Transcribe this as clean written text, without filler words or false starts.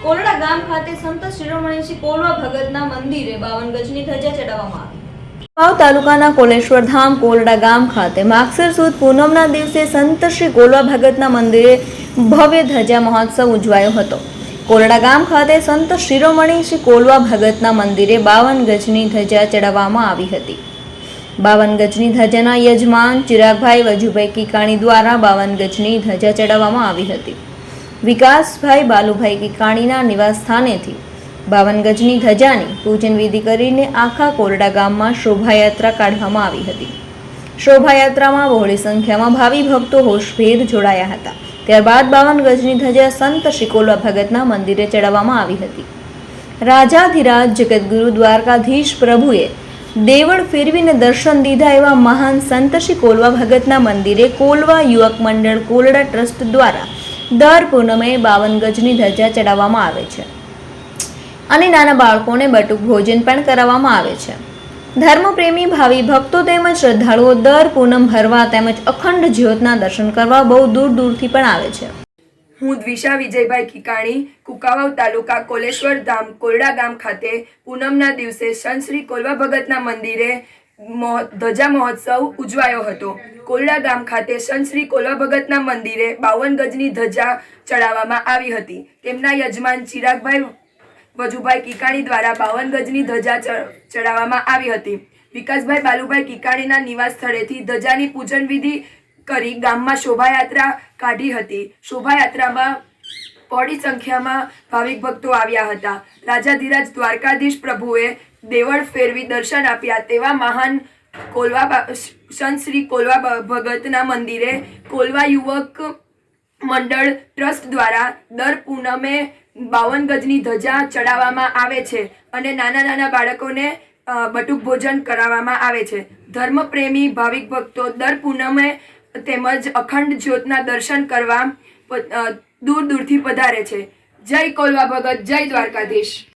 કોલડા ગામ ખાતે સંત શિરોમણી શ્રી કોલવા ભગતના મંદિરે 52 ગજની ધજા ચડાવવામાં આવી। વાવ તાલુકાના કોલેશ્વર ધામ કોલડા ગામ ખાતે માગસર સુદ પૂનમના દિવસે સંત શ્રી કોલવા ભગતના મંદિરે ભવ્ય ધજા મહોત્સવ ઉજવાયો હતો। કોલડા ગામ ખાતે સંત શિરોમણી શ્રી કોલવા ભગતના મંદિરે 52 ગજની ધજા ચડાવવામાં આવી હતી। 52 ગજની ધજાના યજમાન ચિરાગભાઈ વજુભાઈ કિકાણી દ્વારા 52 ગજની ધજા ચડાવવામાં આવી હતી। વિકાસભાઈ બાલુભાઈ કિકાણીના નિવાસ સ્થાનેથી 52 ગજની ધજાની પૂજન વિધિ કરીને આખા કોલડા ગામમાં શોભાયાત્રા કાઢવામાં આવી હતી। શોભાયાત્રામાં બહોળી સંખ્યામાં ભાવિ ભક્તો હોશભેર જોડાયા હતા। ત્યારબાદ 52 ગજની ધજા સંત શ્રી કોલવા ભગતના મંદિરે ચડાવવામાં આવી હતી। રાજાધિરાજ જગતગુરુ દ્વારકાધીશ પ્રભુએ દેવળ ફેરવીને દર્શન દીધા એવા મહાન સંત શ્રી કોલવા ભગતના મંદિરે કોલવા યુવક મંડળ કોલડા ટ્રસ્ટ દ્વારા દર પૂનમે 52 ગજની ધજા ચડાવવામાં આવે છે અને નાના બાળકોને બટુક ભોજન પણ કરાવવામાં આવે છે। ધર્મપ્રેમી ભાવિ ભક્તો તેમજ શ્રદ્ધાળુઓ દર પૂનમ ભરવા તેમજ અખંડ જ્યોતના દર્શન કરવા બહુ દૂર દૂરથી પણ આવે છે। હું દ્વિષા વિજયભાઈ કિકાણી કુકાવાવ તાલુકા કોલેશ્વર ધામ કોલડા ગામ ખાતે પૂનમના દિવસે સંત શ્રી કોલવા ભગતના મંદિરે ધજા મહોત્સવ ઉજવાયો હતો। કોલડા ગામ ખાતે સંત શ્રી કોલવા ભગતના મંદિરે 52 ગજની ધજા ચડાવવામાં આવી હતી। તેમના યજમાન ચિરાગભાઈ વજુભાઈ કિકાણી દ્વારા 52 ગજની ધજા ચડાવવામાં આવી હતી। વિકાસભાઈ બાલુભાઈ કિકાણીના નિવાસ સ્થળેથી ધજાની પૂજન વિધિ કરી ગામમાં શોભાયાત્રા કાઢી હતી। શોભાયાત્રામાં બહોળી સંખ્યામાં ભાવિક ભક્તો આવ્યા હતા। રાજાધિરાજ દ્વારકાધીશ પ્રભુએ દેવળ ફેરવી દર્શન આપ્યા તેવા મહાન સંત શ્રી કોલવા ભગતના મંદિરે કોલવા યુવક મંડળ ટ્રસ્ટ દ્વારા દર પૂનમે 52 ગજની ધજા ચડાવવામાં આવે છે અને નાના નાના બાળકોને બટુક ભોજન કરાવવામાં આવે છે। ધર્મપ્રેમી ભાવિક ભક્તો દર પૂનમે તેમજ અખંડ જ્યોતના દર્શન કરવા દૂર દૂરથી પધારે છે। જય કોલવા ભગત, જય દ્વારકાધીશ।